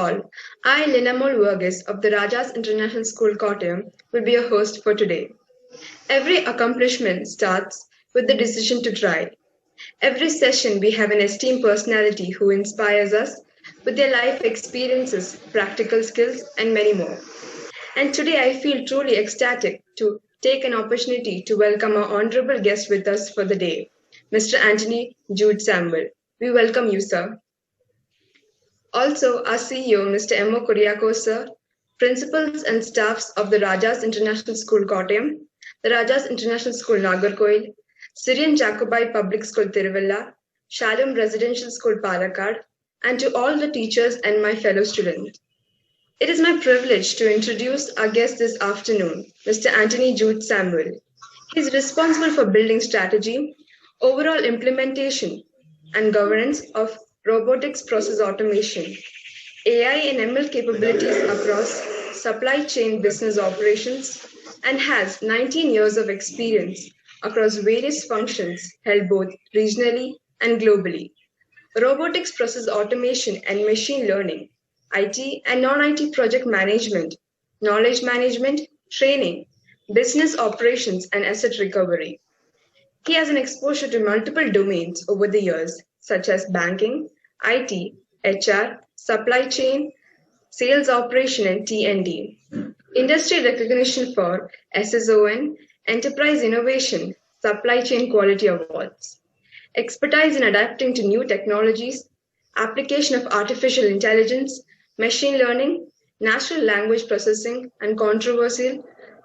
all. I, Linamol Verghese of the Rajas International School, Kottayam, will be your host for today. Every accomplishment starts with the decision to try. Every session, we have an esteemed personality who inspires us with their life experiences, practical skills, and many more. And today, I feel truly ecstatic to take an opportunity to welcome our honorable guest with us for the day, Mr. Antony Jude Samuel. We welcome you, sir. Also, our CEO, Mr. M.O. Kuriakose, sir, principals and staffs of the Rajas International School, Kottayam, the Rajas International School, Nagarkoil, Syrian Jacobite Public School, Tiruvalla, Shalom Residential School, Palakkad, and to all the teachers and my fellow students. It is my privilege to introduce our guest this afternoon, Mr. Antony Jude Samuel. He is responsible for building strategy, overall implementation, and governance of robotics process automation, AI and ML capabilities across supply chain business operations, and has 19 years of experience across various functions held both regionally and globally. Robotics process automation and machine learning, IT and non-IT project management, knowledge management, training, business operations, and asset recovery. He has an exposure to multiple domains over the years, such as banking, IT, HR, supply chain, sales operation, and T&D. Industry recognition for SSON, Enterprise Innovation, Supply Chain Quality Awards. Expertise in adapting to new technologies, application of artificial intelligence, machine learning, natural language processing, and controversial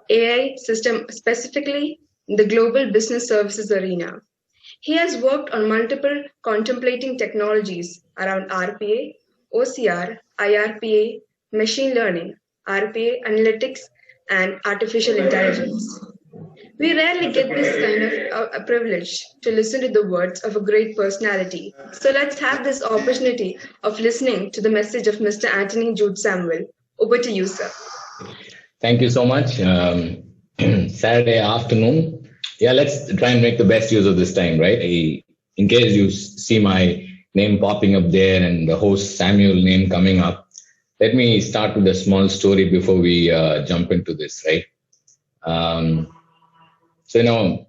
AI system specifically in the global business services arena. He has worked on multiple contemplating technologies around RPA, OCR, IRPA, machine learning, RPA analytics, and artificial intelligence. We rarely get this kind of a privilege to listen to the words of a great personality. So let's have this opportunity of listening to the message of Mr. Antony Jude Samuel. Over to you, sir. Thank you so much. Saturday afternoon. Yeah, let's try and make the best use of this time, right? In case you see my name popping up there and the host Samuel name coming up, let me start with a small story before we jump into this, right? So,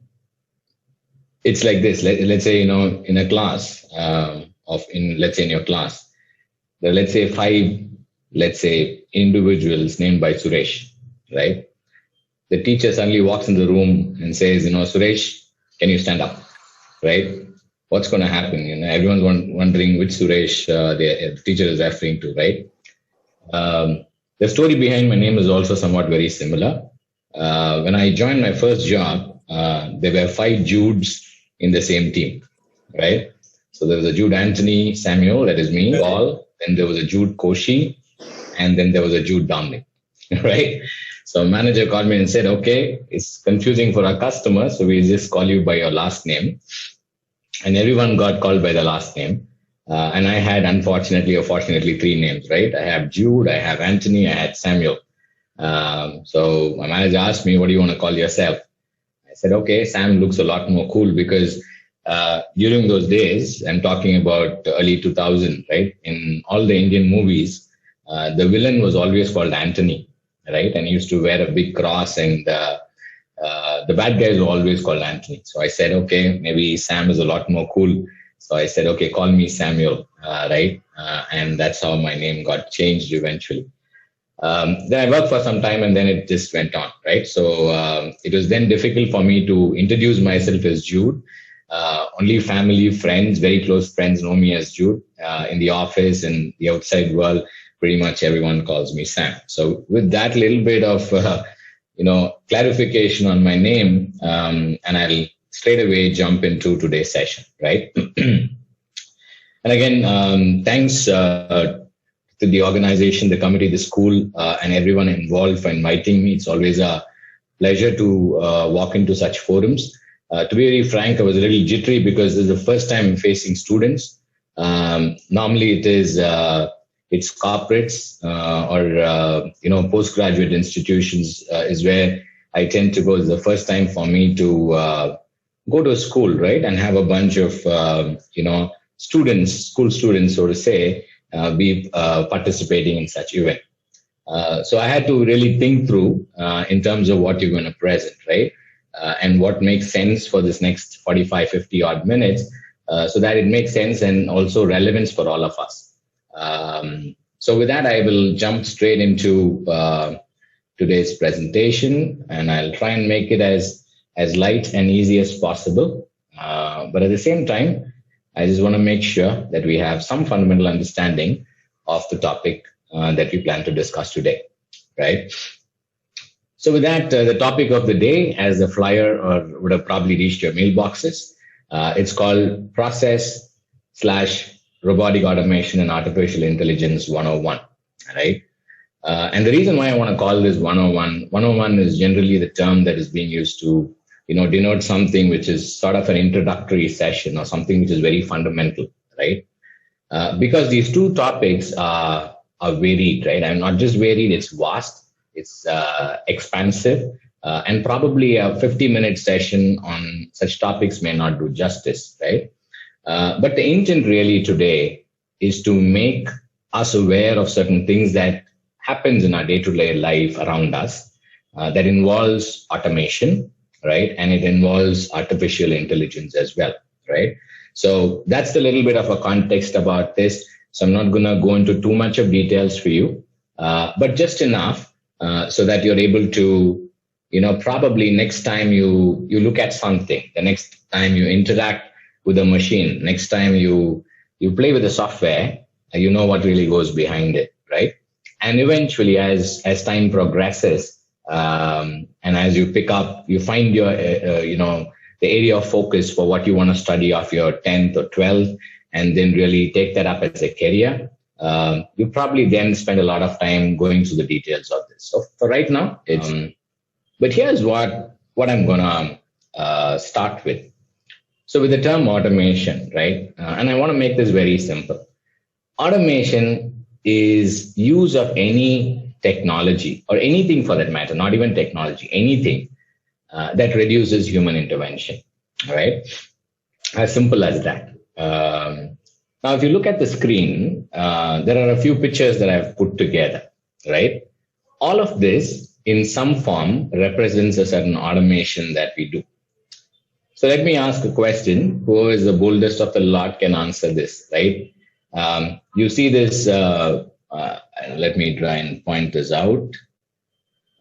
it's like this. Let's say, in a class let's say in your class, there are, let's say, 5, individuals named by Suresh, right? The teacher suddenly walks in the room and says, Suresh, can you stand up, right? What's going to happen? Everyone's wondering which Suresh the teacher is referring to, right? The story behind my name is also somewhat very similar. When I joined my first job, there were 5 Judes in the same team, right? So there was a Jude Antony Samuel, that is me, Paul. Then there was a Jude Koshi, and then there was a Jude Dominic, right? So manager called me and said, okay, it's confusing for our customers, so we just call you by your last name. And everyone got called by the last name. And I had, unfortunately or fortunately, 3 names, right? I have Jude, I have Anthony, I had Samuel. So my manager asked me, what do you want to call yourself? I said, okay, Sam looks a lot more cool because during those days, I'm talking about early 2000, right? In all the Indian movies, the villain was always called Anthony, right? And he used to wear a big cross, and the bad guys were always called Anthony. So I said, okay, maybe Sam is a lot more cool. So I said, okay, call me Samuel, right? And that's how my name got changed eventually. Then I worked for some time and then it just went on, right? So it was then difficult for me to introduce myself as Jude. Only family, friends, very close friends know me as Jude. In the office and the outside world, pretty much everyone calls me Sam. So with that little bit of, clarification on my name, and I'll straight away jump into today's session, right? And again, thanks to the organization, the committee, the school, and everyone involved for inviting me. It's always a pleasure to walk into such forums. To be very frank, I was a little jittery because this is the first time I'm facing students. Normally it is it's corporates or postgraduate institutions is where I tend to go. It's the first time for me to go to a school, right, and have a bunch of students, school students, so to say, be participating in such event. So I had to really think through in terms of what you're going to present, right? And what makes sense for this next 45, 50 odd minutes so that it makes sense and also relevance for all of us. So with that, I will jump straight into today's presentation, and I'll try and make it as light and easy as possible. But at the same time, I just want to make sure that we have some fundamental understanding of the topic that we plan to discuss today, right? So with that, the topic of the day, as the flyer would have probably reached your mailboxes, it's called Process/Robotic Automation and Artificial Intelligence 101, right? And the reason why I want to call this 101 is generally the term that is being used to, denote something which is sort of an introductory session or something which is very fundamental, right? Because these two topics are varied, right? And not just varied, it's vast, it's expansive, and probably a 50-minute session on such topics may not do justice, right? But the intent really today is to make us aware of certain things that happens in our day-to-day life around us that involves automation, right? And it involves artificial intelligence as well, right? So that's a little bit of a context about this. So I'm not going to go into too much of details for you, but just enough so that you're able to, probably next time you look at something, the next time you interact with a machine, next time you play with the software, you know what really goes behind it, right? And eventually, as time progresses, and as you pick up, you find your, the area of focus for what you want to study of your 10th or 12th, and then really take that up as a career. You probably then spend a lot of time going through the details of this. So for right now, but here's what I'm gonna start with. So with the term automation, right? And I want to make this very simple. Automation is use of any technology or anything for that matter, not even technology, anything that reduces human intervention, all right? As simple as that. Now, if you look at the screen, there are a few pictures that I've put together, right? All of this in some form represents a certain automation that we do. So let me ask a question. Who is the boldest of the lot can answer this, right? You see this, let me try and point this out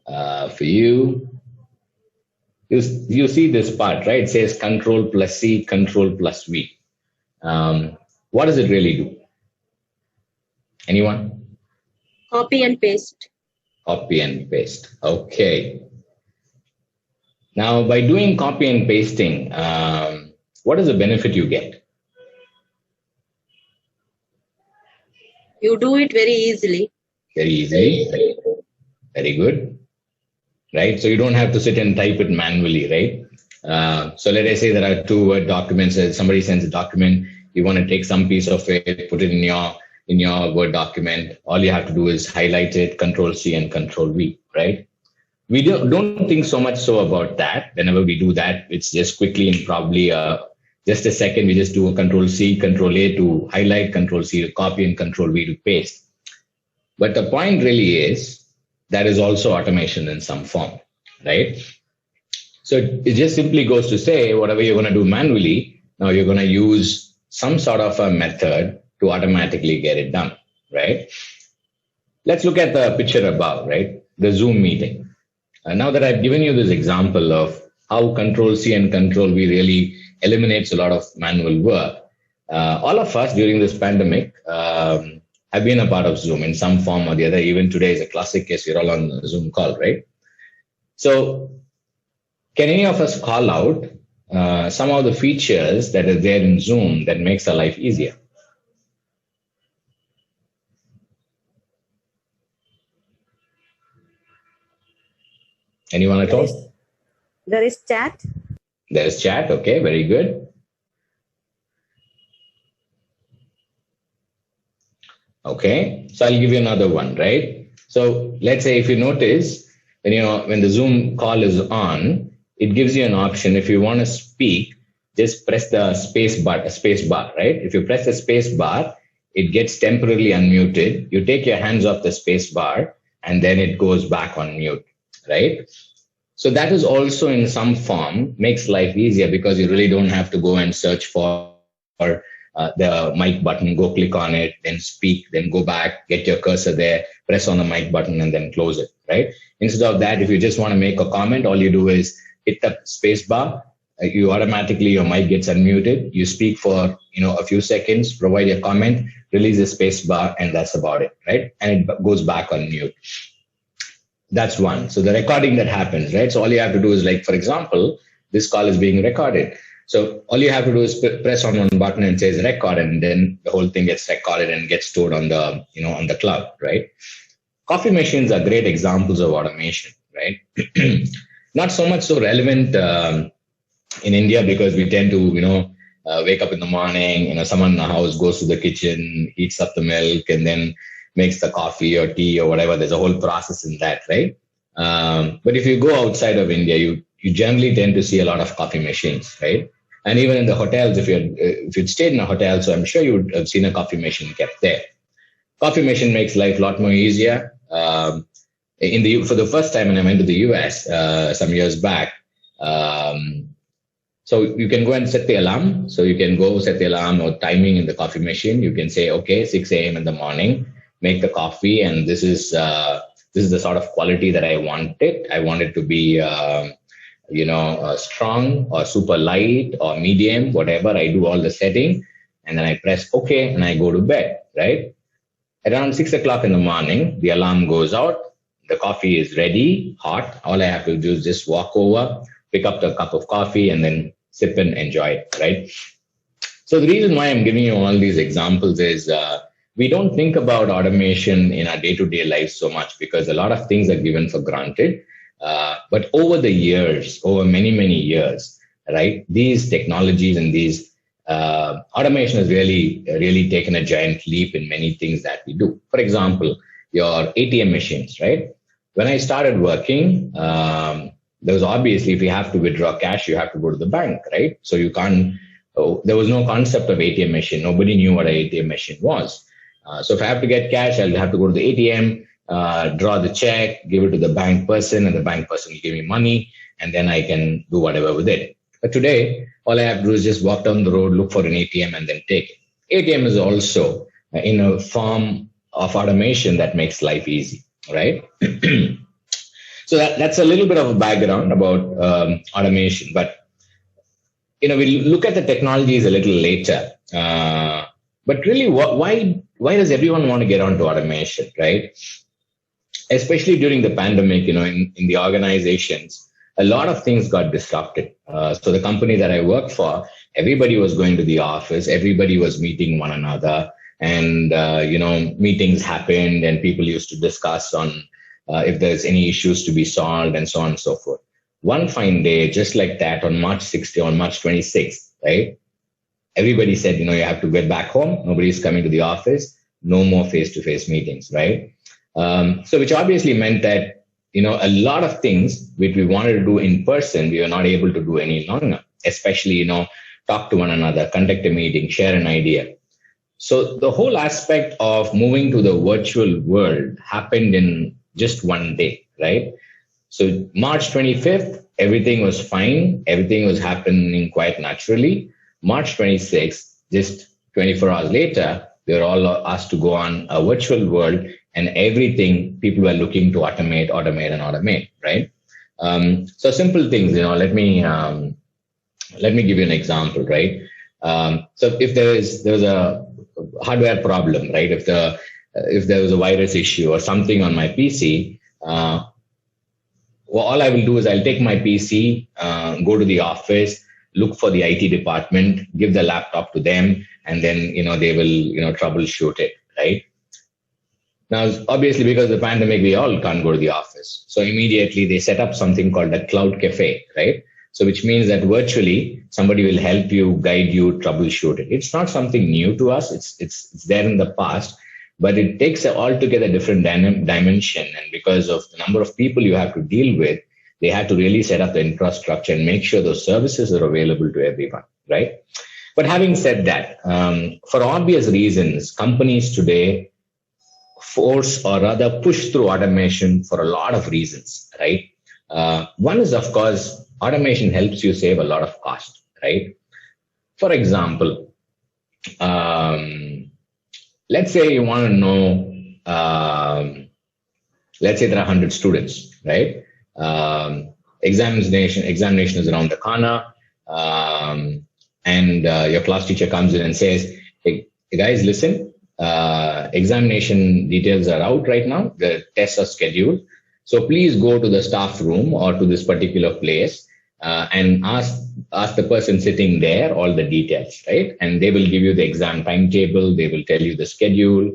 for you. You see this part, right? It says Control plus C, Control plus V. What does it really do? Anyone? Copy and paste. Copy and paste. Okay. Now, by doing copy and pasting, what is the benefit you get? You do it very easily. Very easily. Very good. Right? So you don't have to sit and type it manually, right? So let us say there are two Word documents. Somebody sends a document. You want to take some piece of it, put it in your Word document. All you have to do is highlight it, Control C and Control V, right? We don't think so much so about that. Whenever we do that, it's just quickly in probably just a second. We just do a Control C, Control A to highlight, Control C to copy, and Control V to paste. But the point really is that is also automation in some form, right? So it just simply goes to say whatever you're going to do manually, now you're going to use some sort of a method to automatically get it done, right? Let's look at the picture above, right? The Zoom meeting. Now that I've given you this example of how Control C and Control V really eliminates a lot of manual work, all of us during this pandemic have been a part of Zoom in some form or the other. Even today is a classic case. We're all on a Zoom call, right? So can any of us call out some of the features that are there in Zoom that makes our life easier? Anyone at all? There is chat. There's chat. Okay, very good. Okay, so I'll give you another one, right? So let's say if you notice, when the Zoom call is on, it gives you an option. If you want to speak, just press the space bar, right? If you press the space bar, it gets temporarily unmuted. You take your hands off the space bar and then it goes back on mute, right? So that is also in some form makes life easier because you really don't have to go and search for the mic button, go click on it, then speak, then go back, get your cursor there, press on the mic button and then close it, right? Instead of that, if you just want to make a comment, all you do is hit the space bar. You automatically, your mic gets unmuted. You speak for, a few seconds, provide your comment, release the space bar, and that's about it, right? And it goes back on mute. That's one. So the recording that happens, right? So all you have to do is, like, for example, this call is being recorded. So all you have to do is press on one button and says record, and then the whole thing gets recorded and gets stored on the, on the cloud, right? Coffee machines are great examples of automation, right? Not so much so relevant in India because we tend to, wake up in the morning, someone in the house goes to the kitchen, heats up the milk, and then makes the coffee or tea or whatever. There's a whole process in that, right? But if you go outside of India, you generally tend to see a lot of coffee machines, right? And even in the hotels, if you'd stayed in a hotel, so I'm sure you would have seen a coffee machine kept there. Coffee machine makes life a lot more easier. For the first time when I went to the US some years back, so you can go and set the alarm. So you can go set the alarm or timing in the coffee machine. You can say, okay, 6 a.m. in the morning, make the coffee, and this is the sort of quality that I want it. I want it to be strong or super light or medium, whatever. I do all the setting, and then I press OK and I go to bed, right? Around 6 o'clock in the morning, the alarm goes out. The coffee is ready, hot. All I have to do is just walk over, pick up the cup of coffee, and then sip and enjoy it, right? So the reason why I'm giving you all these examples is we don't think about automation in our day-to-day life so much because a lot of things are given for granted. But over the years, over many, many years, right, these technologies and these automation has really taken a giant leap in many things that we do. For example, your ATM machines, right? When I started working, there was obviously, if you have to withdraw cash, you have to go to the bank, right? So you can't, there was no concept of ATM machine. Nobody knew what an ATM machine was. So if I have to get cash, I'll have to go to the ATM, draw the check, give it to the bank person, and the bank person will give me money, and then I can do whatever with it. But today, all I have to do is just walk down the road, look for an ATM, and then take it. ATM is also in a form of automation that makes life easy, right? So that's a little bit of a background about automation. But, we look at the technologies a little later. But really, why does everyone want to get onto automation, right? Especially during the pandemic, in the organizations, a lot of things got disrupted. So the company that I work for, everybody was going to the office, everybody was meeting one another, and, meetings happened and people used to discuss on if there's any issues to be solved and so on and so forth. One fine day, just like that, on March 16th, on March 26th, right? Everybody said, you have to get back home. Nobody's coming to the office. No more face-to-face meetings, right? So which obviously meant that, a lot of things which we wanted to do in person, we were not able to do any longer, especially, talk to one another, conduct a meeting, share an idea. So the whole aspect of moving to the virtual world happened in just one day, right? So March 25th, everything was fine. Everything was happening quite naturally. March 26th, just 24 hours later, we were all asked to go on a virtual world, and everything people were looking to automate, right? So simple things, let me give you an example, right? So if there was a hardware problem, right? If there was a virus issue or something on my PC, all I will do is I'll take my PC, go to the office, look for the IT department, give the laptop to them, and then, they will, troubleshoot it, right? Now, obviously, because of the pandemic, we all can't go to the office. So immediately they set up something called a cloud cafe, right? So which means that virtually somebody will help you, guide you, troubleshoot it. It's not something new to us. It's there in the past, but it takes an altogether different dimension. And because of the number of people you have to deal with, they had to really set up the infrastructure and make sure those services are available to everyone, right? But having said that, for obvious reasons, companies today force or rather push through automation for a lot of reasons, right? One is, of course, automation helps you save a lot of cost, right? For example, let's say you want to know, let's say there are 100 students, right? Examination is around the corner, and your class teacher comes in and says, hey guys, listen, examination details are out right now, the tests are scheduled, so please go to the staff room or to this particular place and ask the person sitting there all the details, right? And they will give you the exam timetable, they will tell you the schedule,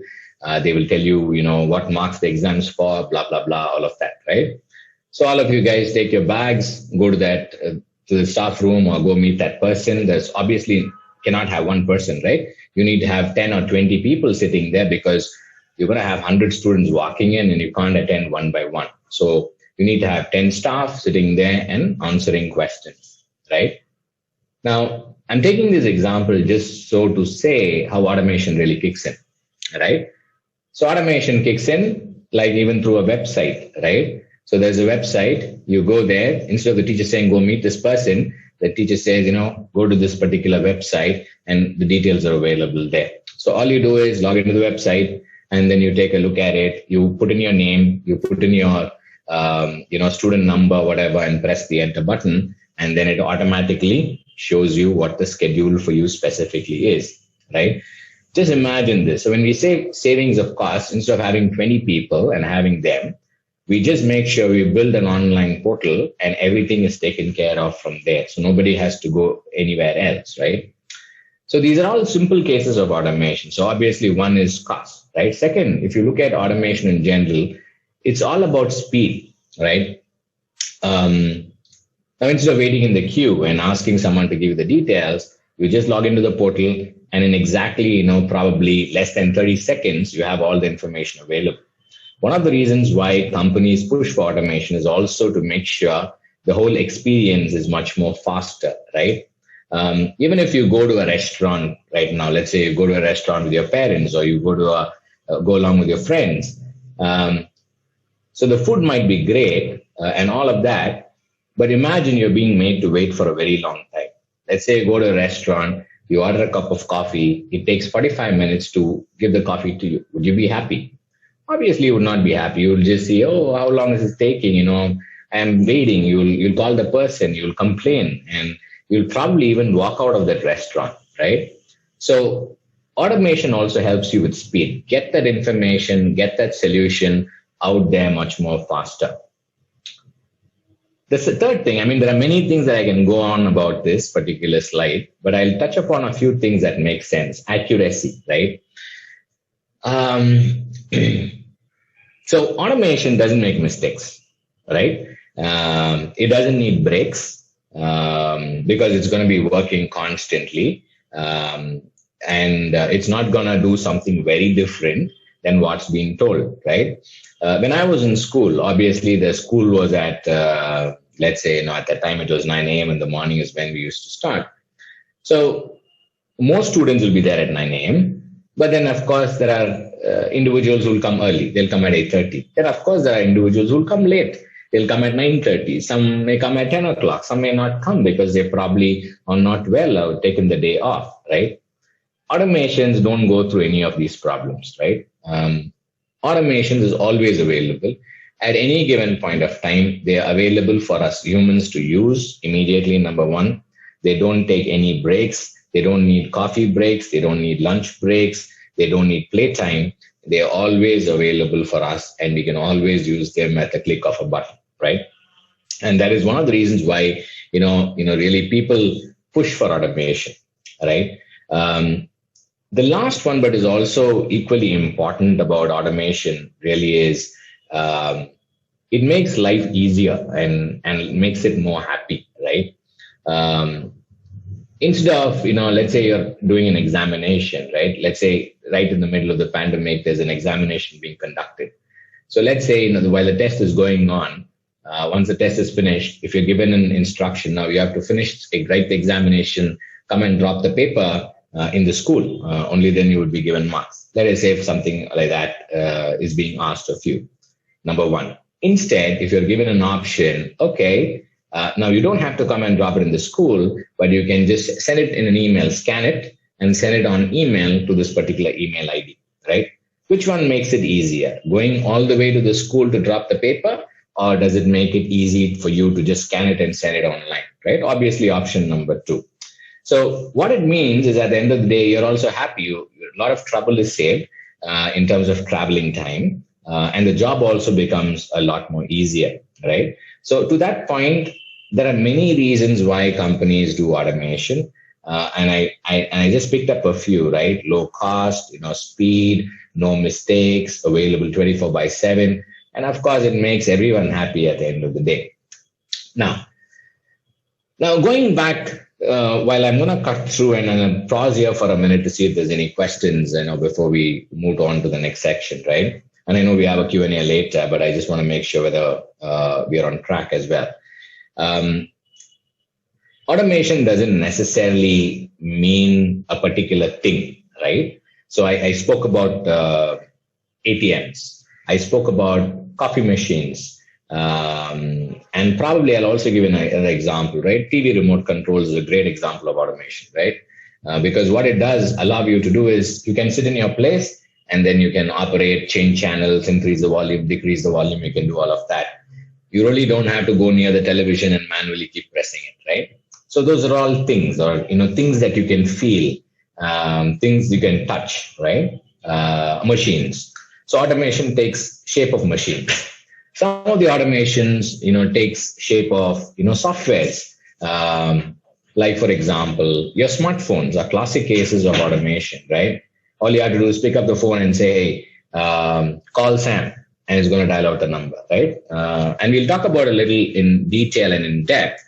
they will tell you, what marks the exams for, blah, blah, blah, all of that, right? So all of you guys take your bags, go to that, to the staff room or go meet that person. There's obviously cannot have one person, right? You need to have 10 or 20 people sitting there because you're going to have 100 students walking in and you can't attend one by one. So you need to have 10 staff sitting there and answering questions, right? Now, I'm taking this example just so to say how automation really kicks in, right? So automation kicks in like even through a website, right? So there's a website, you go there, instead of the teacher saying, go meet this person, the teacher says, go to this particular website and the details are available there. So all you do is log into the website and then you take a look at it, you put in your name, you put in your, student number, whatever, and press the enter button. And then it automatically shows you what the schedule for you specifically is, right? Just imagine this. So when we say savings of cost, instead of having 20 people and having them, we just make sure we build an online portal and everything is taken care of from there. So nobody has to go anywhere else, right? So these are all simple cases of automation. So obviously one is cost, right? Second, if you look at automation in general, it's all about speed, right? Now, instead of waiting in the queue and asking someone to give you the details, you just log into the portal and in exactly, probably less than 30 seconds, you have all the information available. One of the reasons why companies push for automation is also to make sure the whole experience is much more faster, right? Even if you go to a restaurant right now, let's say you go to a restaurant with your parents or you go to go along with your friends. So the food might be great and all of that, but imagine you're being made to wait for a very long time. Let's say you go to a restaurant, you order a cup of coffee, it takes 45 minutes to give the coffee to you. Would you be happy? Obviously, you would not be happy. You'll just see, oh, how long is this taking? I'm waiting. You'll call the person, you'll complain, and you'll probably even walk out of that restaurant, right? So automation also helps you with speed. Get that information, get that solution out there much more faster. The third thing, there are many things that I can go on about this particular slide, but I'll touch upon a few things that make sense. Accuracy, right? So automation doesn't make mistakes, right? It doesn't need breaks because it's going to be working constantly. And it's not going to do something very different than what's being told, right? When I was in school, obviously the school was at, let's say, at that time it was 9 a.m. in the morning is when we used to start. So most students will be there at 9 a.m. But then, of course, there are individuals who will come early. They'll come at 8:30. Then, of course, there are individuals who will come late. They'll come at 9:30. Some may come at 10 o'clock. Some may not come because they probably are not well or taken the day off, right? Automations don't go through any of these problems, right? Automations is always available. At any given point of time, they are available for us humans to use immediately, number one. They don't take any breaks. They don't need coffee breaks. They don't need lunch breaks. They don't need playtime. They are always available for us, and we can always use them at the click of a button, right? And that is one of the reasons why, really people push for automation, right? The last one, but is also equally important about automation, really is it makes life easier and makes it more happy, right? Instead of, let's say you're doing an examination, right? Let's say right in the middle of the pandemic, there's an examination being conducted. So let's say, while the test is going on, once the test is finished, if you're given an instruction, now you have to write the examination come and drop the paper in the school. Only then you would be given marks. Let us say if something like that is being asked of you. Number one. Instead, if you're given an option, okay, now you don't have to come and drop it in the school, but you can just send it in an email, scan it, and send it on email to this particular email ID, right? Which one makes it easier? Going all the way to the school to drop the paper, or does it make it easy for you to just scan it and send it online, right? Obviously, option number two. So what it means is at the end of the day, you're also happy. A lot of trouble is saved in terms of traveling time, and the job also becomes a lot more easier, right? So to that point, there are many reasons why companies do automation. And I just picked up a few, right? Low cost, speed, no mistakes, available 24/7. And of course, it makes everyone happy at the end of the day. Now going back, while I'm going to cut through and I'm going to pause here for a minute to see if there's any questions, before we move on to the next section, right? And I know we have a Q&A later, but I just want to make sure whether we are on track as well. Automation doesn't necessarily mean a particular thing, right? So I spoke about ATMs. I spoke about coffee machines. And probably I'll also give an example, right? TV remote controls is a great example of automation, right? Because what it does allow you to do is you can sit in your place and then you can operate, change channels, increase the volume, decrease the volume. You can do all of that. You really don't have to go near the television and manually keep pressing it, right? So those are all things, or things that you can feel, things you can touch, right? Machines. So automation takes shape of machines. Some of the automations, takes shape of softwares. Like for example, your smartphones are classic cases of automation, right? All you have to do is pick up the phone and say, hey, call Sam, and it's going to dial out the number, right? And we'll talk about a little in detail and in depth.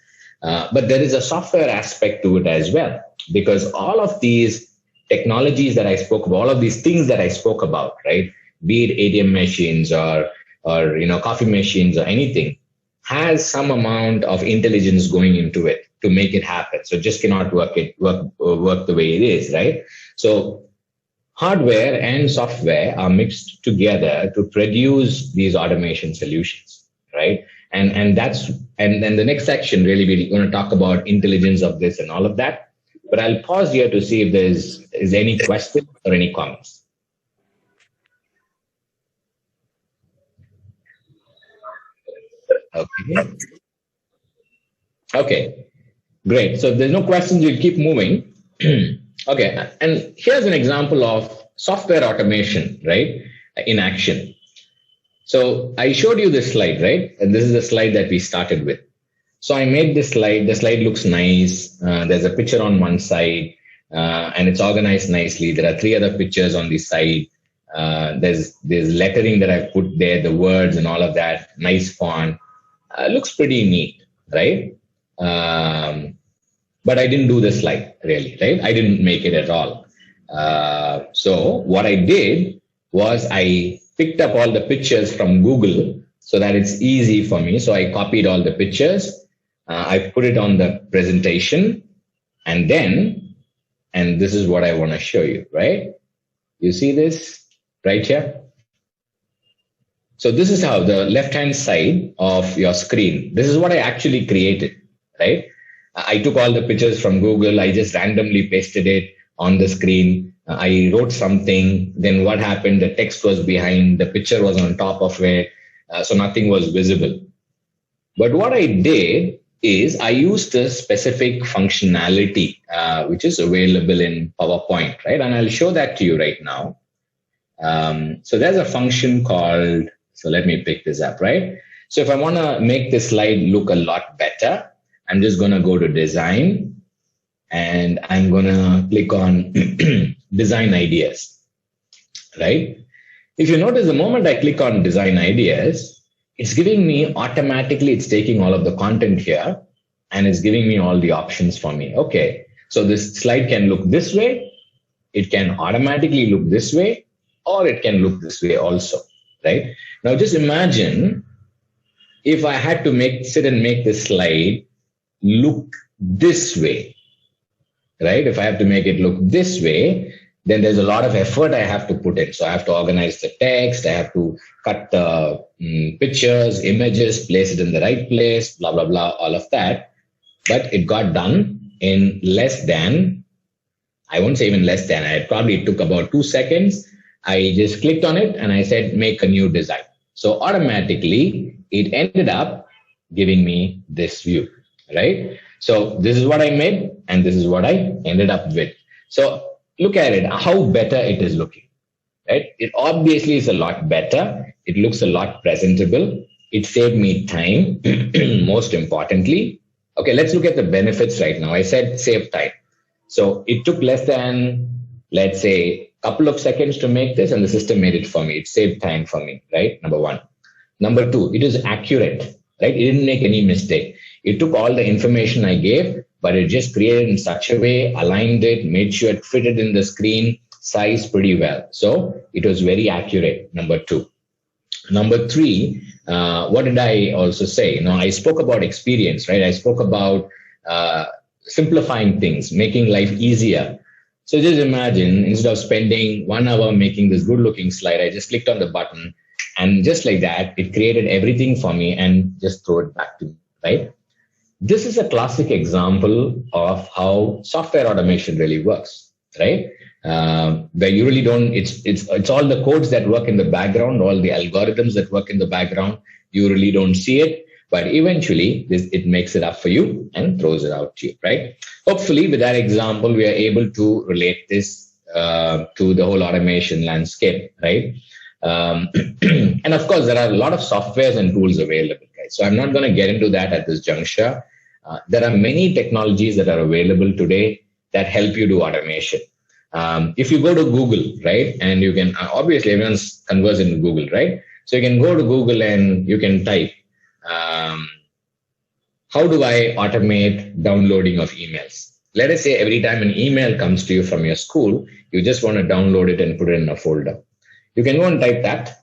But there is a software aspect to it as well, because all of these technologies that I spoke about, all of these things that I spoke about, right? Be it ATM machines or coffee machines or anything, has some amount of intelligence going into it to make it happen. So it just cannot work the way it is, right? So hardware and software are mixed together to produce these automation solutions, right? And then the next section, really, we're going to talk about intelligence of this and all of that. But I'll pause here to see if is any questions or any comments. Okay, great. So if there's no questions, we'll keep moving. Okay, and here's an example of software automation, right, in action. So I showed you this slide, right? And this is the slide that we started with. So I made this slide. The slide looks nice. There's a picture on one side, and it's organized nicely. There are 3 other pictures on the side. There's lettering that I've put there, the words and all of that. Nice font. Looks pretty neat, right? But I didn't do the slide, really, right? I didn't make it at all. So what I did was I picked up all the pictures from Google so that it's easy for me. So I copied all the pictures. I put it on the presentation, and this is what I want to show you, right? You see this right here? So this is how the left-hand side of your screen, this is what I actually created, right? I took all the pictures from Google. I just randomly pasted it on the screen. I wrote something. Then what happened? The text was behind. The picture was on top of it. So nothing was visible. But what I did is I used a specific functionality, which is available in PowerPoint, right? And I'll show that to you right now. So there's a function called, so let me pick this up, right? So if I want to make this slide look a lot better, I'm just going to go to design and I'm going to click on design ideas, right? If you notice, the moment I click on design ideas, it's giving me automatically, it's taking all of the content here and it's giving me all the options for me. Okay, so this slide can look this way. It can automatically look this way, or it can look this way also, right? Now just imagine if I had to sit and make this slide look this way. right? If I have to make it look this way, then there's a lot of effort I have to put in. So I have to organize the text, I have to cut the pictures, images, place it in the right place, blah, blah, blah, all of that. But it got done in less than, I won't say even less than, it probably took about 2 seconds. I just clicked on it and I said, make a new design. So automatically it ended up giving me this view, right? So this is what I made and this is what I ended up with. So look at it, how better it is looking, right? It obviously is a lot better. It looks a lot presentable. It saved me time, most importantly. Okay, let's look at the benefits right now. I said save time. So it took less than, let's say, a couple of seconds to make this, and the system made it for me. It saved time for me, right? Number one. Number two, it is accurate, right? It didn't make any mistake. It took all the information I gave, but it just created in such a way, aligned it, made sure it fitted in the screen size pretty well. So it was very accurate, number two. Number three, what did I also say? I spoke about experience, right? I spoke about simplifying things, making life easier. So just imagine, instead of spending 1 hour making this good looking slide, I just clicked on the button and just like that, it created everything for me and just throw it back to me, right? This is a classic example of how software automation really works, right? Where you really don't, it's all the codes that work in the background, all the algorithms that work in the background, you really don't see it. But eventually, it makes it up for you and throws it out to you, right? Hopefully, with that example, we are able to relate this to the whole automation landscape, right? And of course, there are a lot of softwares and tools available, right? So I'm not going to get into that at this juncture. There are many technologies that are available today that help you do automation. If you go to Google, right, and you can, obviously, everyone's conversing with Google, right? So you can go to Google and you can type, how do I automate downloading of emails? Let us say every time an email comes to you from your school, you just want to download it and put it in a folder. You can go and type that.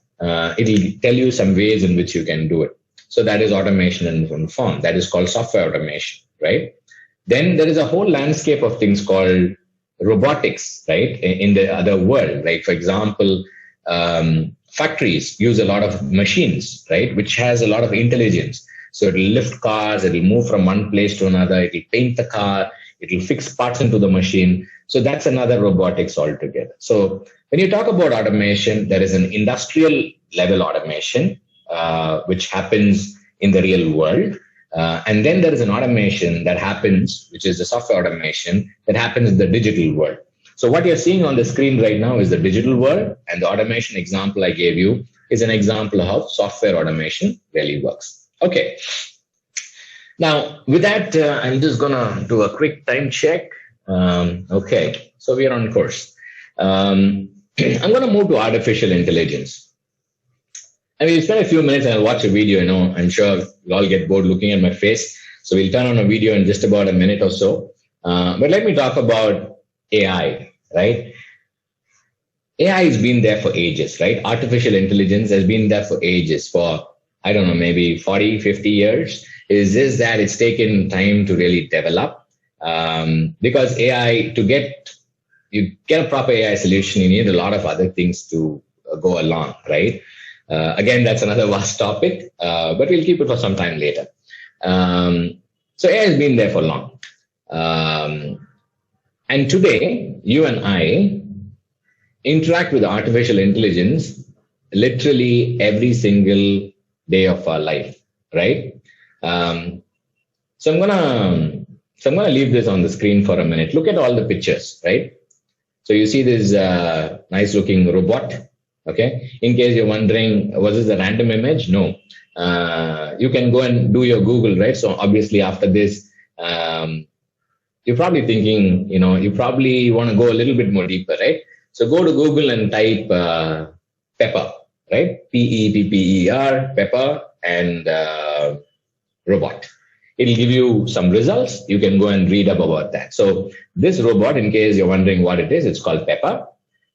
It will tell you some ways in which you can do it. So that is automation in one form. That is called software automation, right? Then there is a whole landscape of things called robotics, right? In the other world, like for example, factories use a lot of machines, right? Which has a lot of intelligence. So it will lift cars, it will move from one place to another, it will paint the car, it will fix parts into the machine. So that's another robotics altogether. So when you talk about automation, there is an industrial level automation, which happens in the real world. And then there is an automation that happens, which is the software automation that happens in the digital world. So what you're seeing on the screen right now is the digital world, and the automation example I gave you is an example of how software automation really works. Okay. Now, with that, I'm just going to do a quick time check. Okay, so we are on course. I'm going to move to artificial intelligence. I mean, we'll spend a few minutes and I'll watch a video. I'm sure you'll all get bored looking at my face. So we'll turn on a video in just about a minute or so. But let me talk about AI, right? AI has been there for ages, right? Artificial intelligence has been there for ages, for, I don't know, maybe 40, 50 years. It's just that it's taken time to really develop. Because AI, you get a proper AI solution, you need a lot of other things to go along, right? Again, that's another vast topic, but we'll keep it for some time later. So AI has been there for long. And today, you and I interact with artificial intelligence literally every single day of our life, right? So I'm gonna leave this on the screen for a minute. Look at all the pictures, right? So you see this nice looking robot. Okay. In case you're wondering, was this a random image? No. You can go and do your Google, right? So obviously after this, you're probably thinking, you probably want to go a little bit more deeper, right? So go to Google and type Pepper, right? Pepper, Pepper, and robot. It'll give you some results. You can go and read up about that. So this robot, in case you're wondering what it is, it's called Pepper.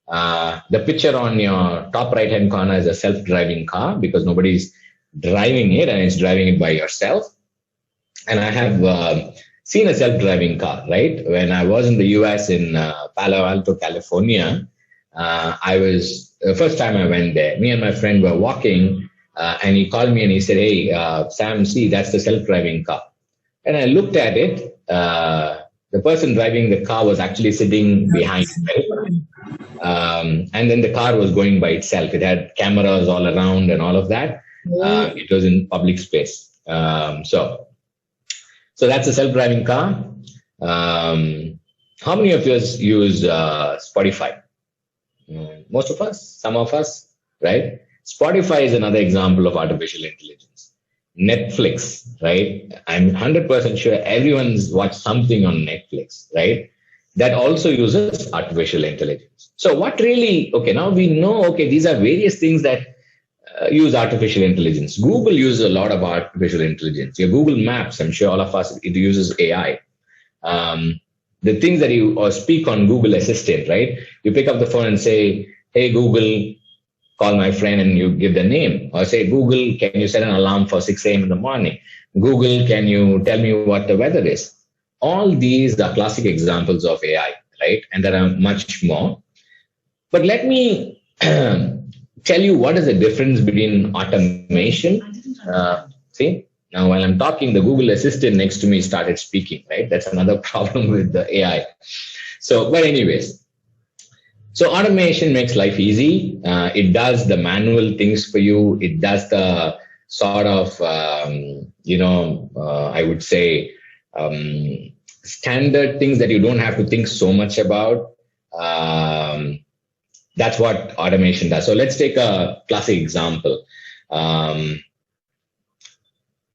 The picture on your top right-hand corner is a self-driving car because nobody's driving it and it's driving it by yourself. And I have seen a self-driving car, right? When I was in the US in Palo Alto, California, I was the first time I went there. Me and my friend were walking, and he called me and he said, "Hey, Sam, see, that's the self-driving car." And I looked at it. The person driving the car was actually sitting behind me. And then the car was going by itself. It had cameras all around and all of that. It was in public space. So that's a self-driving car. How many of us use Spotify? Most of us, some of us, right? Spotify is another example of artificial intelligence. Netflix, right? I'm 100% sure everyone's watched something on Netflix, right? That also uses artificial intelligence. So what really, okay, now we know, okay, these are various things that use artificial intelligence. Google uses a lot of artificial intelligence. Your Google Maps, I'm sure all of us, it uses AI. The things that you or speak on Google Assistant, right? You pick up the phone and say, "Hey, Google, call my friend," and you give the name. Or say, "Google, can you set an alarm for 6 a.m. in the morning? Google, can you tell me what the weather is?" All these are classic examples of AI, right? And there are much more. But let me tell you what is the difference between automation. See, now while I'm talking, the Google Assistant next to me started speaking, right? That's another problem with the AI. So, but anyways, so automation makes life easy. It does the manual things for you. It does the sort of, I would say, standard things that you don't have to think so much about. That's what automation does. So let's take a classic example.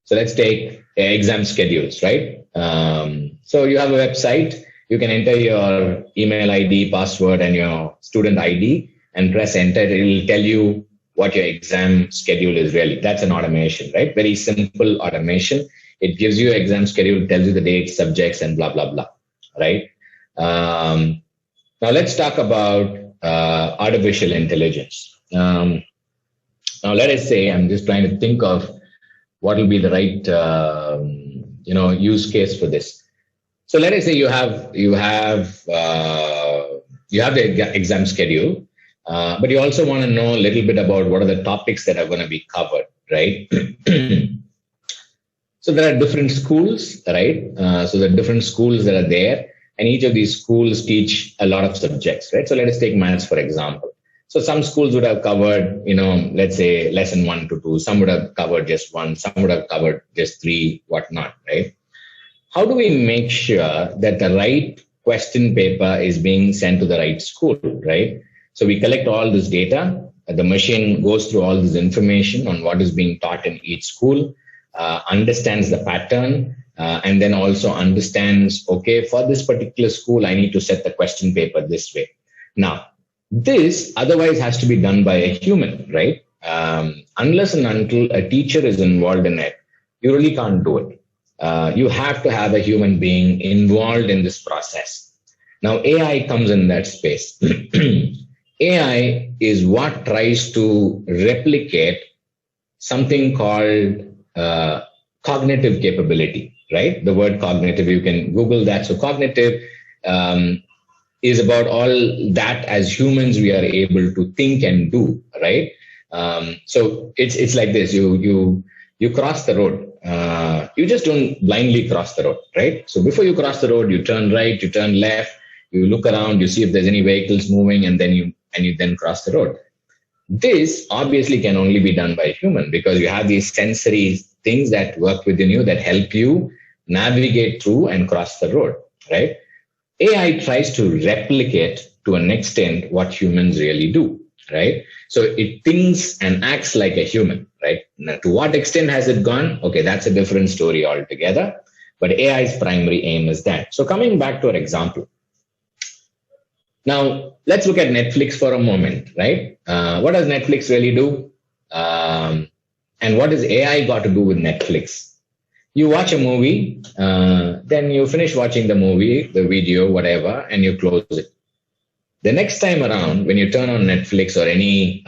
So let's take exam schedules, right? So you have a website. You can enter your email ID, password, and your student ID and press enter. It will tell you what your exam schedule is really. That's an automation, right? Very simple automation. It gives you an exam schedule, tells you the dates, subjects, and blah, blah, blah, right? Now let's talk about artificial intelligence. Now let us say, I'm just trying to think of what will be the right, use case for this. So let us say you have the exam schedule, but you also want to know a little bit about what are the topics that are going to be covered, right? So there are different schools, right? So there are different schools that are there, and each of these schools teach a lot of subjects, right? So let us take maths, for example. So some schools would have covered, let's say lesson 1 to 2. Some would have covered just 1. Some would have covered just 3, whatnot, right? How do we make sure that the right question paper is being sent to the right school, right? So we collect all this data. The machine goes through all this information on what is being taught in each school, understands the pattern, and then also understands, okay, for this particular school, I need to set the question paper this way. Now, this otherwise has to be done by a human, right? Unless and until a teacher is involved in it, you really can't do it. You have to have a human being involved in this process. Now, AI comes in that space. AI is what tries to replicate something called cognitive capability, right? The word cognitive, you can Google that. So cognitive is about all that as humans we are able to think and do, right? So it's like this. You cross the road. You just don't blindly cross the road, right? So before you cross the road, you turn right, you turn left, you look around, you see if there's any vehicles moving, and then you then cross the road. This obviously can only be done by a human because you have these sensory things that work within you that help you navigate through and cross the road, right? AI tries to replicate to an extent what humans really do, right? So it thinks and acts like a human, right? Now, to what extent has it gone? Okay, that's a different story altogether. But AI's primary aim is that. So coming back to our example. Now, let's look at Netflix for a moment, right? What does Netflix really do? And what has AI got to do with Netflix? You watch a movie, then you finish watching the movie, the video, whatever, and you close it. The next time around, when you turn on Netflix or any,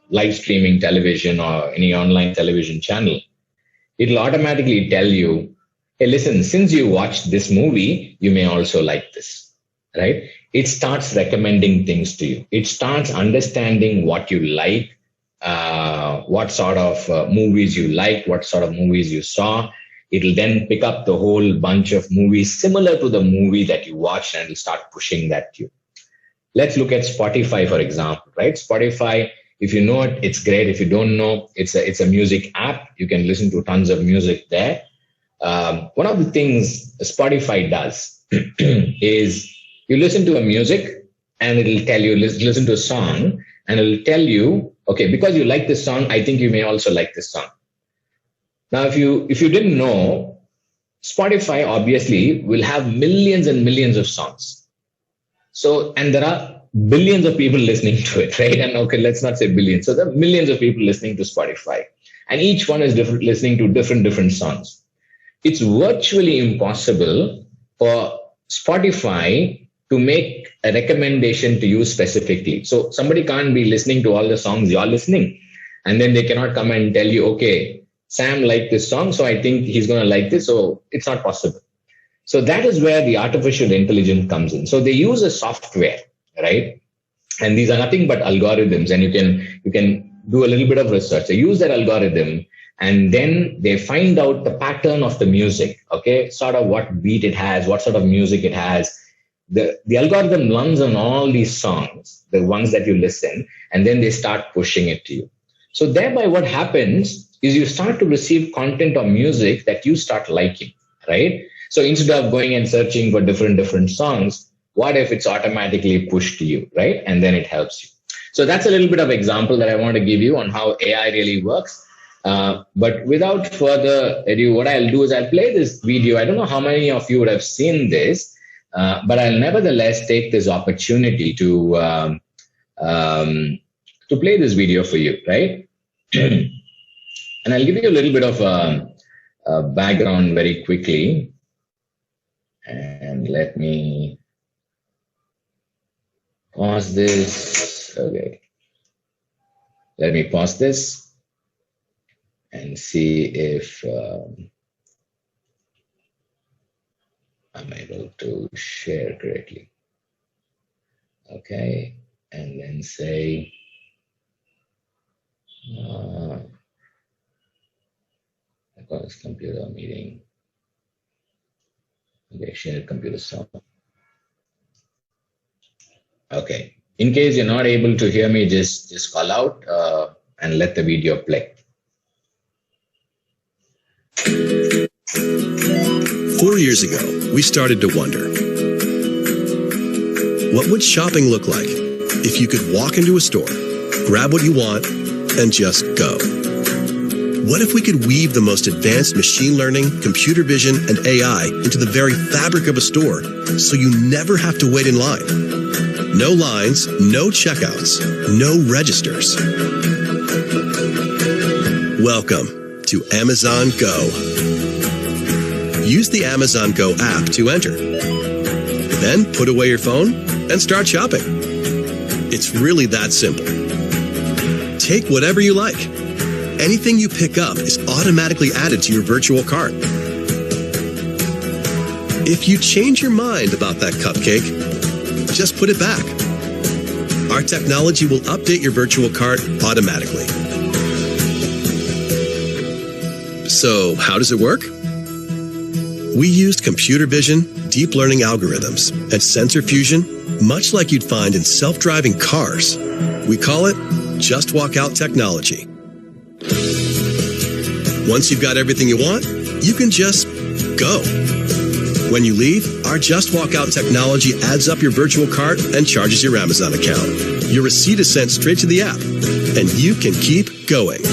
live streaming television or any online television channel, it'll automatically tell you, hey, listen, since you watched this movie, you may also like this, right? It starts recommending things to you. It starts understanding what you like, what sort of movies you liked, what sort of movies you saw. It'll then pick up the whole bunch of movies similar to the movie that you watched, and it'll start pushing that to you. Let's look at Spotify, for example, right? Spotify, if you know it, it's great. If you don't know, it's a music app. You can listen to tons of music there. One of the things Spotify does is you listen to a music and it'll tell you, listen to a song, and it'll tell you, okay, because you like this song, I think you may also like this song. Now, if you didn't know, Spotify obviously will have millions and millions of songs. So, and there are billions of people listening to it, right? And okay, let's not say billions. So there are millions of people listening to Spotify, and each one is different, listening to different songs. It's virtually impossible for Spotify to make a recommendation to you specifically. So somebody can't be listening to all the songs you're listening, and then they cannot come and tell you, okay, Sam liked this song, so I think he's going to like this. So it's not possible. So that is where the artificial intelligence comes in. So they use a software, right? And these are nothing but algorithms, and you can do a little bit of research. They use that algorithm, and then they find out the pattern of the music, okay? Sort of what beat it has, what sort of music it has. The algorithm learns on all these songs, the ones that you listen, and then they start pushing it to you. So thereby what happens is you start to receive content or music that you start liking, right? So instead of going and searching for different songs, what if it's automatically pushed to you, right? And then it helps you. So that's a little bit of example that I want to give you on how AI really works. But without further ado, what I'll do is I'll play this video. I don't know how many of you would have seen this, but I'll nevertheless take this opportunity to play this video for you, right? And I'll give you a little bit of a background very quickly. And let me pause this. Okay. Let me pause this and see if I'm able to share correctly. Okay. And then say, I got this computer meeting. Okay, share computer software. Okay. In case you're not able to hear me, just call out and let the video play. 4 years ago, we started to wonder, what would shopping look like if you could walk into a store, grab what you want, and just go? What if we could weave the most advanced machine learning, computer vision, and AI into the very fabric of a store so you never have to wait in line? No lines, no checkouts, no registers. Welcome to Amazon Go. Use the Amazon Go app to enter. Then put away your phone and start shopping. It's really that simple. Take whatever you like. Anything you pick up is automatically added to your virtual cart. If you change your mind about that cupcake, just put it back. Our technology will update your virtual cart automatically. So, how does it work? We used computer vision, deep learning algorithms, and sensor fusion, much like you'd find in self-driving cars. We call it Just Walk Out technology. Once you've got everything you want, you can just go. When you leave, our Just Walk Out technology adds up your virtual cart and charges your Amazon account. Your receipt is sent straight to the app, and you can keep going.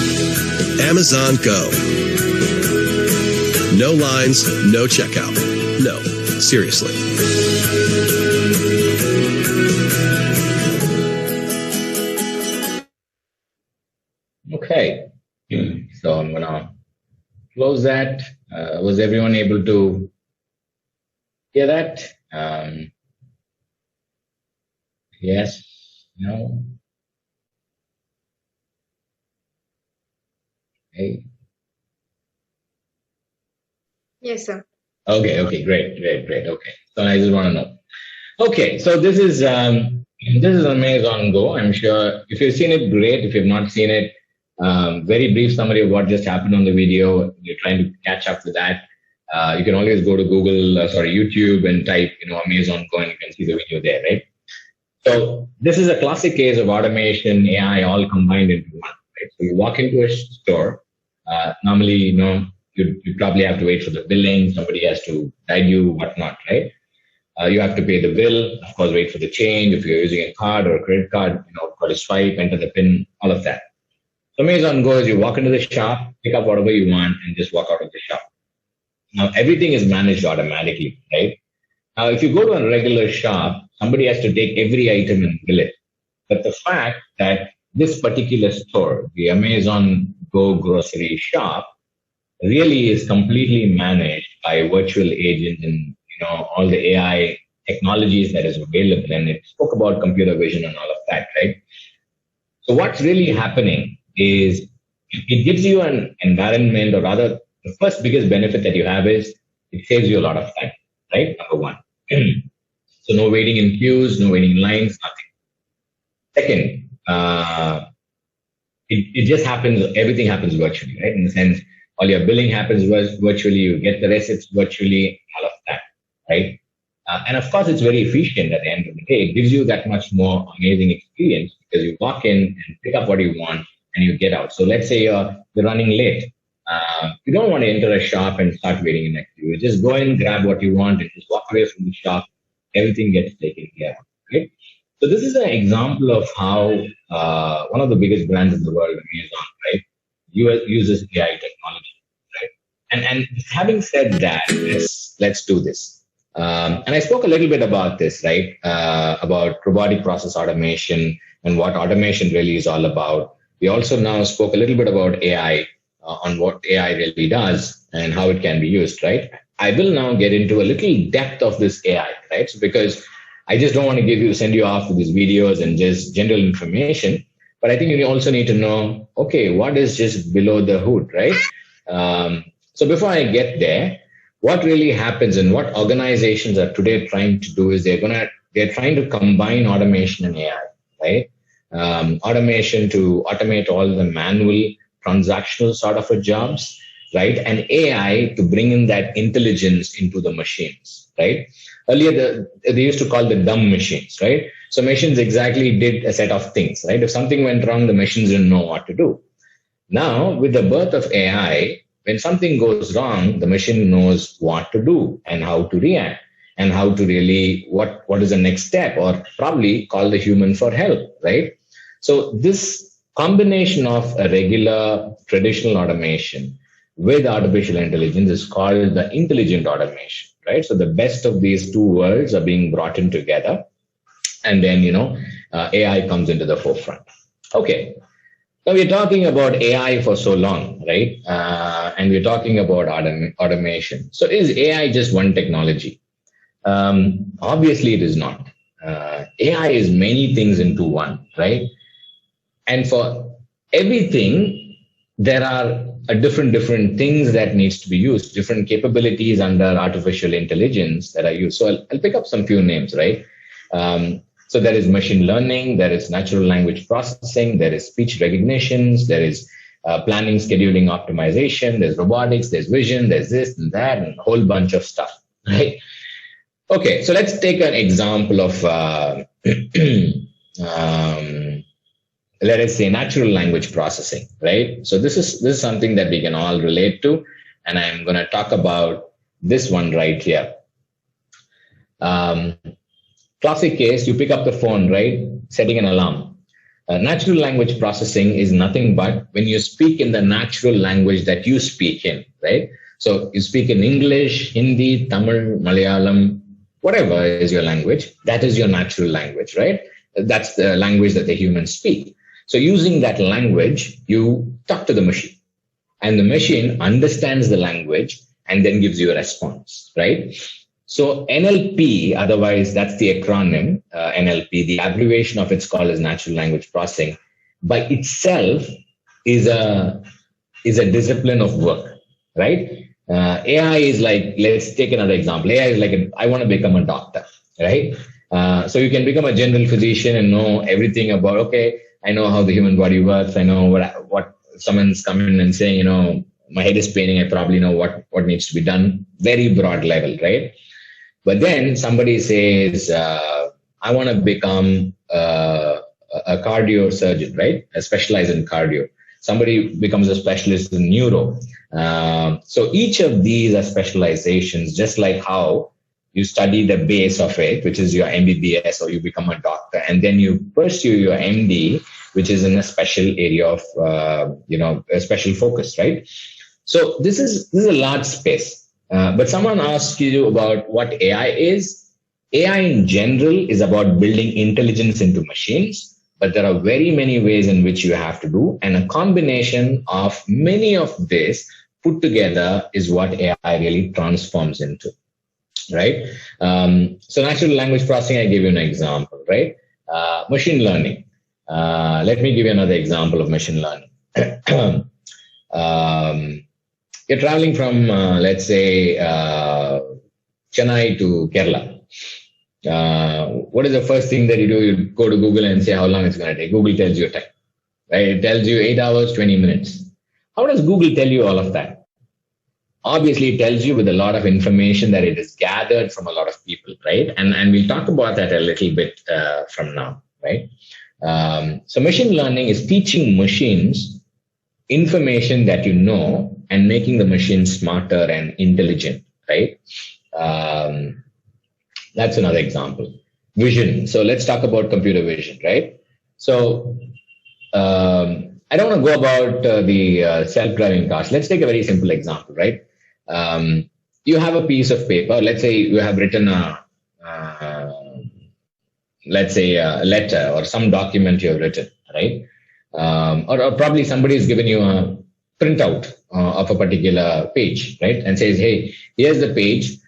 Amazon Go. No lines, no checkout. No, seriously. Okay, so I'm gonna close that. Was everyone able to hear that? Yes, no? Okay. Yes, sir. Okay, great. Okay, so I just want to know. Okay, so this is Amazon Go. I'm sure if you've seen it, great. If you've not seen it, very brief summary of what just happened on the video. You're trying to catch up with that. You can always go to Google, YouTube, and type, Amazon Go, and you can see the video there, right? So this is a classic case of automation, AI, all combined into one. Right? So you walk into a store. Normally, you probably have to wait for the billing. Somebody has to guide you, whatnot, right? You have to pay the bill, of course, wait for the change. If you're using a card or a credit card, got to swipe, enter the PIN, all of that. So Amazon Go is you walk into the shop, pick up whatever you want, and just walk out of the shop. Now, everything is managed automatically, right? Now, if you go to a regular shop, somebody has to take every item and bill it. But the fact that this particular store, the Amazon Go grocery shop, really is completely managed by a virtual agent and all the AI technologies that is available. And it spoke about computer vision and all of that, right? So what's really happening is it gives you an environment, or rather, the first biggest benefit that you have is it saves you a lot of time, right? Number one. So no waiting in queues, no waiting in lines, nothing. Second, it just happens, everything happens virtually, right? In the sense, all your billing happens virtually, you get the receipts virtually, all of that, right? And of course, it's very efficient at the end of the day. It gives you that much more amazing experience because you walk in and pick up what you want and you get out. So let's say you're running late. You don't want to enter a shop and start waiting in next to you. Just go in, grab what you want, and just walk away from the shop. Everything gets taken care of, right? So this is an example of how one of the biggest brands in the world, Amazon, right, uses AI technology, right? And having said that, let's do this. And I spoke a little bit about this, right? About robotic process automation and what automation really is all about. We also now spoke a little bit about AI, on what AI really does and how it can be used, right? I will now get into a little depth of this AI, right? So because I just don't want to send you off with these videos and just general information, but I think you also need to know, okay, what is just below the hood, right? So before I get there, what really happens and what organizations are today trying to do is they're trying to combine automation and AI, right? Automation to automate all the manual transactional sort of a jobs, right? And AI to bring in that intelligence into the machines, right? Earlier, they used to call the dumb machines, right? So machines exactly did a set of things, right? If something went wrong, the machines didn't know what to do. Now, with the birth of AI, when something goes wrong, the machine knows what to do and how to react and how to really, what is the next step, or probably call the human for help, right? So this combination of a regular traditional automation with artificial intelligence is called the intelligent automation, right? So the best of these two worlds are being brought in together. And then, AI comes into the forefront. Okay. So we're talking about AI for so long, right? And we're talking about automation. So is AI just one technology? Obviously, it is not. AI is many things into one, right? And for everything, there are different things that needs to be used, different capabilities under artificial intelligence that are used. So I'll pick up some few names, right? So there is machine learning, there is natural language processing, there is speech recognitions, there is planning, scheduling, optimization, there's robotics, there's vision, there's this and that, and a whole bunch of stuff, right? Okay, so let's take an example of, let us say, natural language processing, right? So this is something that we can all relate to, and I'm going to talk about this one right here. Classic case, you pick up the phone, right? Setting an alarm. Natural language processing is nothing but when you speak in the natural language that you speak in, right? So you speak in English, Hindi, Tamil, Malayalam, whatever is your language, that is your natural language, right? That's the language that the humans speak. So using that language, you talk to the machine, and the machine understands the language and then gives you a response, right? So NLP, otherwise that's the acronym, NLP, the abbreviation of it's called as natural language processing, by itself is a discipline of work, right? AI is like, let's take another example. AI is like, I want to become a doctor, right? So you can become a general physician and know everything about, okay, I know how the human body works. I know what someone's coming and saying, my head is paining. I probably know what needs to be done. Very broad level, right? But then somebody says, I want to become a cardio surgeon, right? I specialize in cardio. Somebody becomes a specialist in neuro. So each of these are specializations, just like how you study the base of it, which is your MBBS, or you become a doctor, and then you pursue your MD, which is in a special area of, a special focus, right? So this is a large space. But someone asks you about what AI is. AI in general is about building intelligence into machines, but there are very many ways in which you have to do, and a combination of many of this put together is what AI really transforms into, right? So natural language processing, I give you an example, right? Machine learning. Let me give you another example of machine learning. You're traveling from, let's say, Chennai to Kerala. What is the first thing that you do? You go to Google and say how long it's going to take. Google tells you a time, right? It tells you 8 hours, 20 minutes. How does Google tell you all of that? Obviously, it tells you with a lot of information that it is gathered from a lot of people, right? And we'll talk about that a little bit from now, right? So machine learning is teaching machines information that you know and making the machine smarter and intelligent, right? That's another example. Vision. So let's talk about computer vision, right? So I don't want to go about the self-driving cars. Let's take a very simple example, right? You have a piece of paper. Let's say you have written a letter or some document you have written, right? Or probably somebody has given you a printout of a particular page, right? And says, hey, here's the page,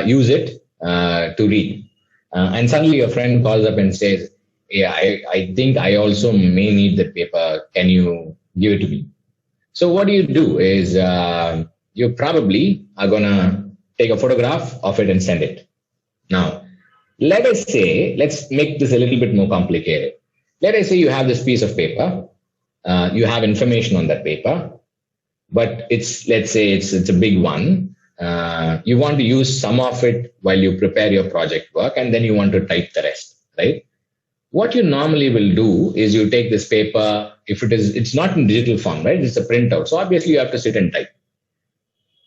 use it to read. And suddenly your friend calls up and says, yeah, I think I also may need the paper. Can you give it to me? So what do you do is you probably are going to take a photograph of it and send it. Now, let us say, let's make this a little bit more complicated. Let us say you have this piece of paper. You have information on that paper, but let's say it's a big one. You want to use some of it while you prepare your project work, and then you want to type the rest, right? What you normally will do is you take this paper, it's not in digital form, right? It's a printout. So obviously you have to sit and type.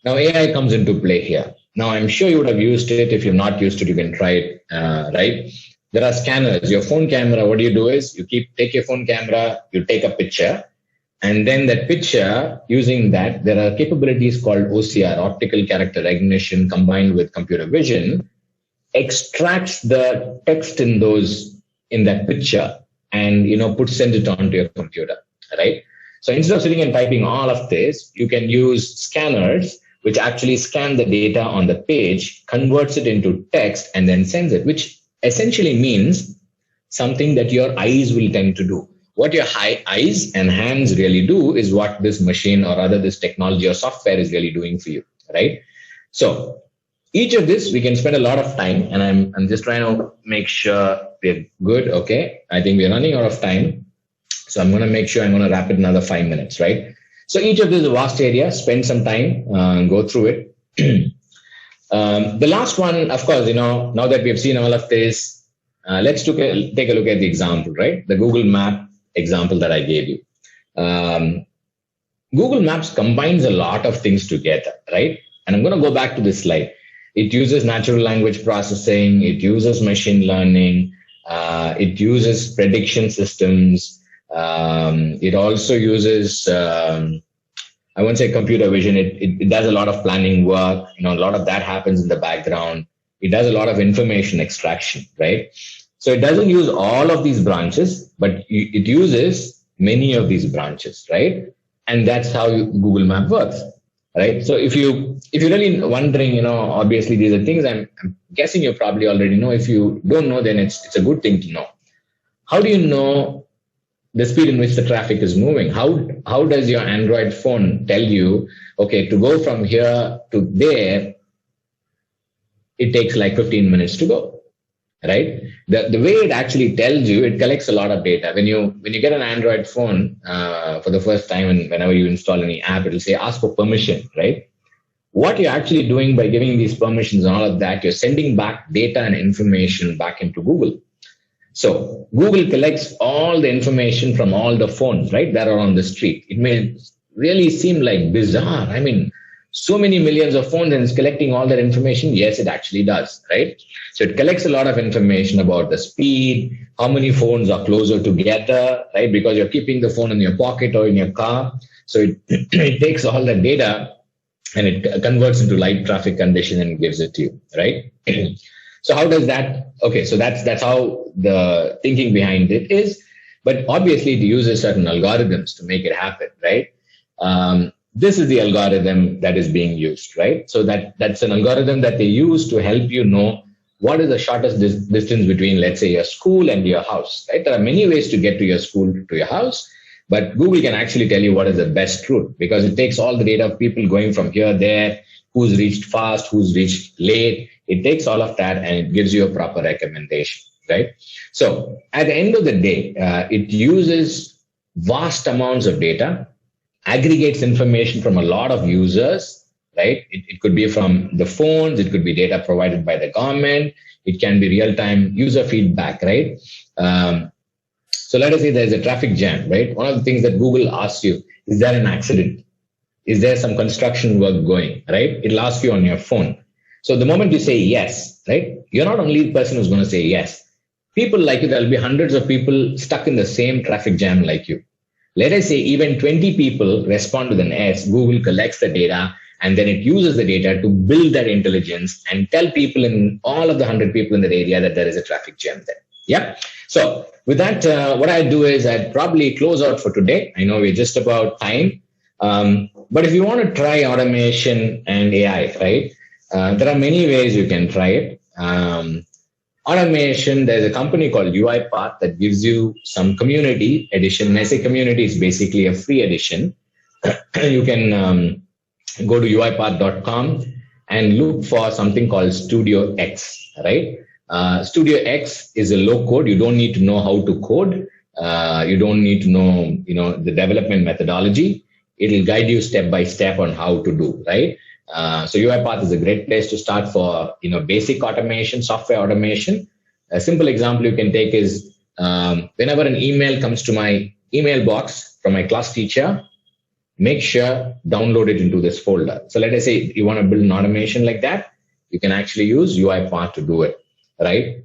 Now AI comes into play here. Now I'm sure you would have used it. If you've not used it, you can try it, right? There are scanners. Your phone camera, what do you do is you take your phone camera, you take a picture, and then that picture, using that, there are capabilities called OCR, optical character recognition, combined with computer vision, extracts the text in that picture and sends it onto your computer, right? So instead of sitting and typing all of this, you can use scanners which actually scan the data on the page, converts it into text, and then sends it, which essentially means something that your eyes will tend to do. What your eyes and hands really do is what this machine or rather this technology or software is really doing for you, right? So each of this, we can spend a lot of time, and I'm just trying to make sure we're good. Okay, I think we're running out of time. So I'm going to make sure I'm going to wrap it another 5 minutes, right? So each of this is a vast area. Spend some time, go through it. The last one, of course, now that we have seen all of this, let's take a look at the example, right? The Google Map example that I gave you. Google Maps combines a lot of things together, right? And I'm going to go back to this slide. It uses natural language processing. It uses machine learning. It uses prediction systems. It also uses, I won't say computer vision. It does a lot of planning work. A lot of that happens in the background. It does a lot of information extraction, right? So it doesn't use all of these branches, but it uses many of these branches, right? And that's how Google Map works, right? So if you're really wondering, obviously these are things I'm guessing you probably already know. If you don't know, then it's a good thing to know. How do you know the speed in which the traffic is moving. How does your Android phone tell you, okay, to go from here to there, it takes like 15 minutes to go, right? The way it actually tells you, it collects a lot of data. When you get an Android phone for the first time, and whenever you install any app, it'll say ask for permission, right? What you're actually doing by giving these permissions and all of that, you're sending back data and information back into Google. So Google collects all the information from all the phones, right, that are on the street. It may really seem like bizarre. I mean, so many millions of phones and it's collecting all that information. Yes, it actually does, right? So it collects a lot of information about the speed, how many phones are closer together, right? Because you're keeping the phone in your pocket or in your car. So it takes all that data and it converts into live traffic condition and gives it to you, right? So how does that? Okay, so that's how the thinking behind it is. But obviously, it uses certain algorithms to make it happen, right? This is the algorithm that is being used, right? So that's an algorithm that they use to help you know what is the shortest distance between, let's say, your school and your house, right? There are many ways to get to your school, to your house, but Google can actually tell you what is the best route because it takes all the data of people going from here, there, who's reached fast, who's reached late. It takes all of that and it gives you a proper recommendation, right? So at the end of the day, it uses vast amounts of data, aggregates information from a lot of users, right? It could be from the phones, it could be data provided by the government, it can be real-time user feedback, right? So let us say there's a traffic jam, right? One of the things that Google asks you, is there an accident? Is there some construction work going, right? It'll ask you on your phone. So the moment you say yes, right? You're not only the person who's going to say yes. People like you, there'll be hundreds of people stuck in the same traffic jam like you. Let us say even 20 people respond with an S, Google collects the data, and then it uses the data to build that intelligence and tell people in all of the 100 people in that area that there is a traffic jam there. Yeah. So with that, what I do is I'd probably close out for today. I know we're just about time. But if you want to try automation and AI, right? There are many ways you can try it. Automation, there's a company called UiPath that gives you some community edition. When I say community, it's basically a free edition. You can go to uipath.com and look for something called Studio X, right? Studio X is a low code. You don't need to know how to code. You don't need to know, the development methodology. It'll guide you step by step on how to do, right? So UiPath is a great place to start for, basic automation, software automation. A simple example you can take is whenever an email comes to my email box from my class teacher, make sure download it into this folder. So let us say you want to build an automation like that, you can actually use UiPath to do it, right?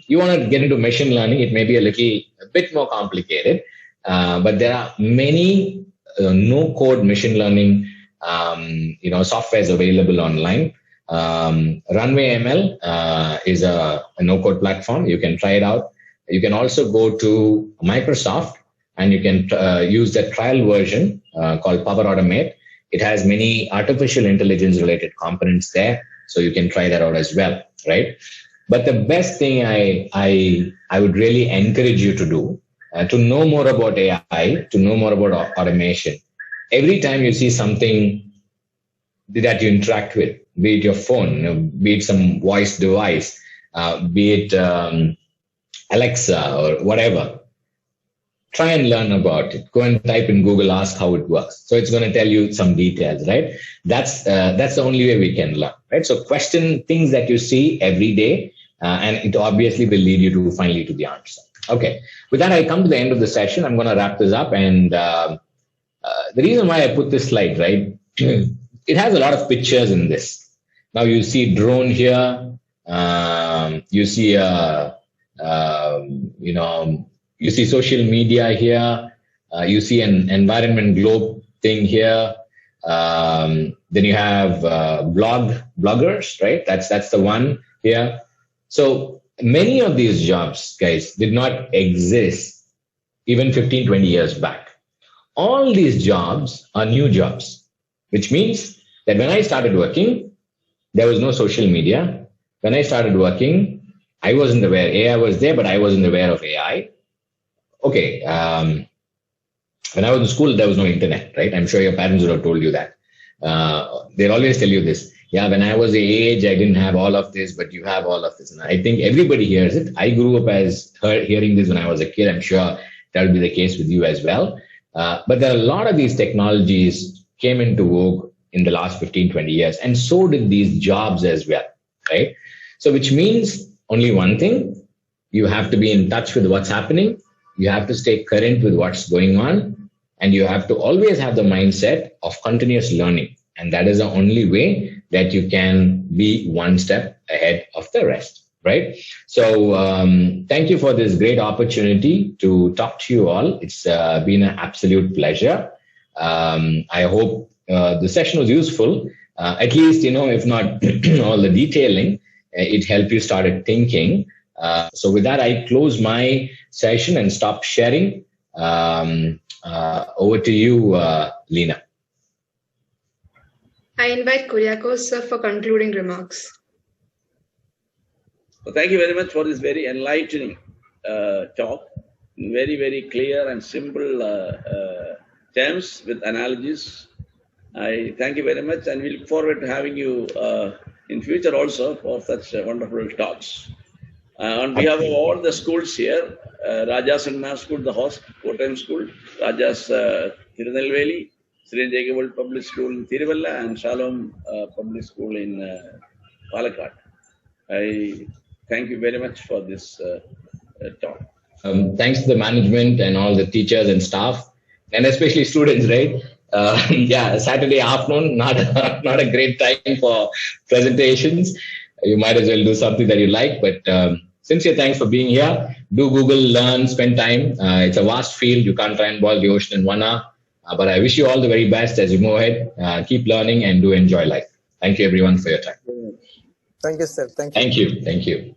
You want to get into machine learning, it may be a bit more complicated, but there are many no-code machine learning softwares available online. Runway ML is a no-code platform. You can try it out. You can also go to Microsoft and you can use the trial version called Power Automate. It has many artificial intelligence related components there, so you can try that out as well, right? But the best thing I would really encourage you to do, to know more about AI, to know more about automation, every time you see something that you interact with, be it your phone, be it some voice device, be it Alexa or whatever, try and learn about it. Go and type in Google, ask how it works. So it's going to tell you some details, right? That's the only way we can learn, right? So question things that you see every day, and it obviously will lead you to finally to the answer. Okay. With that, I come to the end of the session. I'm going to wrap this up. And the reason why I put this slide, right? It has a lot of pictures in this. Now you see drone here. You see, you see social media here. You see an environment globe thing here. Then you have bloggers, right? That's the one here. So many of these jobs, guys, did not exist even 15, 20 years back. All these jobs are new jobs, which means that when I started working, there was no social media. When I started working, I wasn't aware. AI was there, but I wasn't aware of AI. okay, when I was in school, there was no internet, right? I'm sure your parents would have told you that. They'll always tell you this. Yeah, when I was the age, I didn't have all of this, but you have all of this. And I think everybody hears it. I grew up as hearing this when I was a kid. I'm sure that will be the case with you as well. But there are a lot of these technologies came into vogue in the last 15, 20 years. And so did these jobs as well, right? So which means only one thing, you have to be in touch with what's happening. You have to stay current with what's going on. And you have to always have the mindset of continuous learning. And that is the only way that you can be one step ahead of the rest, right? So thank you for this great opportunity to talk to you all. It's been an absolute pleasure. I hope the session was useful, at least, if not all the detailing, it helped you started thinking. So with that, I close my session and stop sharing. Over to you, Lena. I invite Kuriakos sir for concluding remarks. Well, thank you very much for this very enlightening talk. Very, very clear and simple terms with analogies. I thank you very much, and we look forward to having you in future also for such wonderful talks. On behalf of all the schools here, Rajas International School, the host, Kottayam School, Rajas Tirunelveli, Sri Jacob Public School in Tiruvalla, and Shalom Public School in Palakkad. I thank you very much for this talk. Thanks to the management and all the teachers and staff, and especially students, right? Yeah, Saturday afternoon, not a great time for presentations. You might as well do something that you like, but sincere thanks for being here. Do Google, learn, spend time. It's a vast field. You can't try and boil the ocean in 1 hour. But I wish you all the very best as you move ahead. Keep learning and do enjoy life. Thank you, everyone, for your time. Thank you, sir. Thank you. Thank you. Thank you.